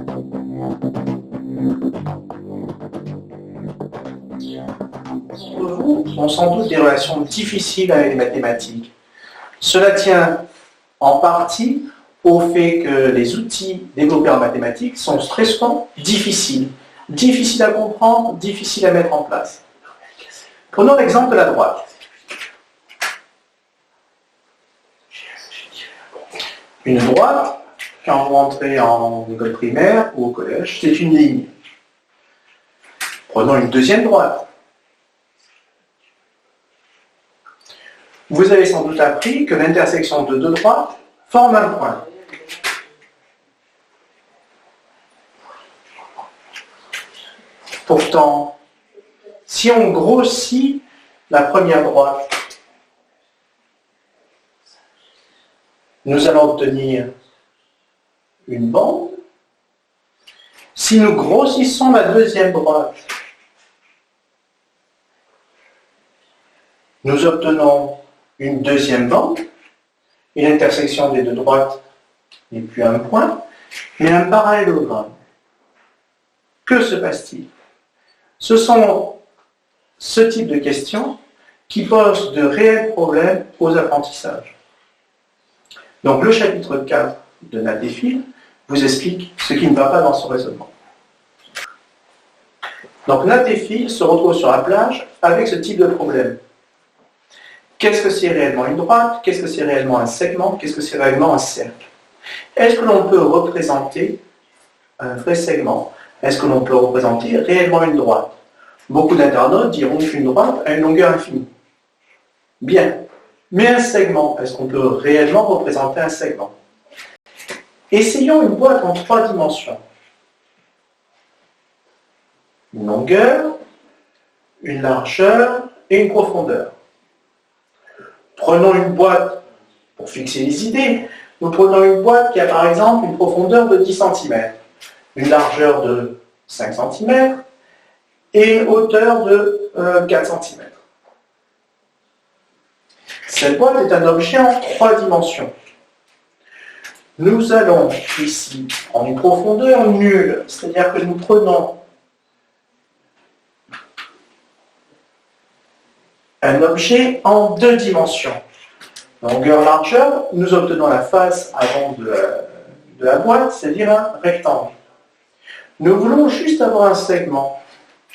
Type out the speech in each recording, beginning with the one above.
D'entre vous ont sans doute des relations difficiles avec les mathématiques. Cela tient en partie au fait que les outils développés en mathématiques sont très souvent difficiles. Difficiles à comprendre, difficiles à mettre en place. Prenons l'exemple de la droite. Une droite, quand vous rentrez en école primaire ou au collège, c'est une ligne. Prenons une deuxième droite. Vous avez sans doute appris que l'intersection de deux droites forme un point. Pourtant, si on grossit la première droite, nous allons obtenir une bande. Si nous grossissons la deuxième droite, nous obtenons une deuxième bande, et l'intersection des deux droites n'est plus un point, mais un parallélogramme. Que se passe-t-il? Ce sont ce type de questions qui posent de réels problèmes aux apprentissages. Donc le chapitre 4 de Nath et Phil vous explique ce qui ne va pas dans ce raisonnement. Donc Nath et Phil se retrouvent sur la plage avec ce type de problème. Qu'est-ce que c'est réellement une droite? Qu'est-ce que c'est réellement un segment? Qu'est-ce que c'est réellement un cercle? Est-ce que l'on peut représenter un vrai segment? Est-ce que l'on peut représenter réellement une droite? Beaucoup d'internautes diront qu'une droite a une longueur infinie. Bien. Mais un segment, est-ce qu'on peut réellement représenter un segment? Essayons une boîte en 3 dimensions. Une longueur, une largeur et une profondeur. Prenons une boîte, pour fixer les idées, nous prenons une boîte qui a par exemple une profondeur de 10 cm, une largeur de 5 cm et une hauteur de 4 cm. Cette boîte est un objet en 3 dimensions. Nous allons ici prendre une profondeur nulle, c'est-à-dire que nous prenons un objet en 2 dimensions. Longueur-largeur, nous obtenons la face avant de la boîte, c'est-à-dire un rectangle. Nous voulons juste avoir un segment.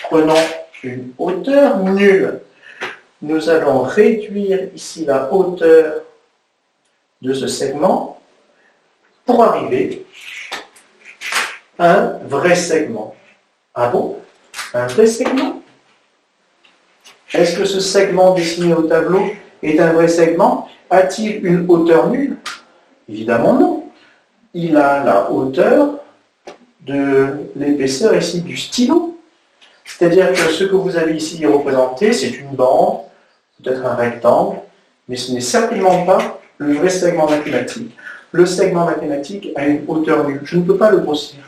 Prenons une hauteur nulle. Nous allons réduire ici la hauteur de ce segment pour arriver à un vrai segment. Ah bon? Un vrai segment? Est-ce que ce segment dessiné au tableau est un vrai segment? A-t-il une hauteur nulle? Évidemment non. Il a la hauteur de l'épaisseur ici du stylo. C'est-à-dire que ce que vous avez ici représenté, c'est une bande, peut-être un rectangle, mais ce n'est certainement pas le vrai segment mathématique. Le segment mathématique a une hauteur nulle. Je ne peux pas le grossir.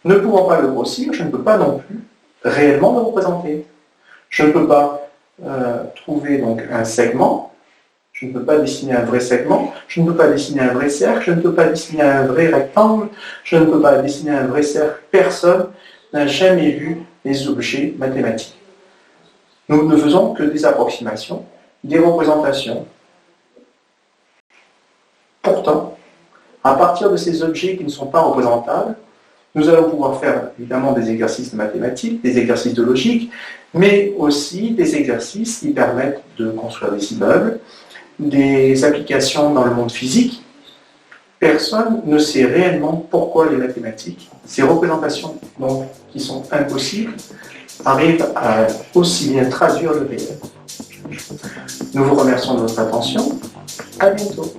Ne pouvant pas le grossir, je ne peux pas non plus réellement le représenter. Je ne peux pas trouver donc un segment, je ne peux pas dessiner un vrai segment, je ne peux pas dessiner un vrai cercle, je ne peux pas dessiner un vrai rectangle, je ne peux pas dessiner un vrai cercle. Personne n'a jamais vu les objets mathématiques. Nous ne faisons que des approximations, des représentations. Pourtant, à partir de ces objets qui ne sont pas représentables, nous allons pouvoir faire évidemment des exercices de mathématiques, des exercices de logique, mais aussi des exercices qui permettent de construire des immeubles, des applications dans le monde physique. Personne ne sait réellement pourquoi les mathématiques, ces représentations donc, qui sont impossibles, arrivent à aussi bien traduire le réel. Nous vous remercions de votre attention. À bientôt.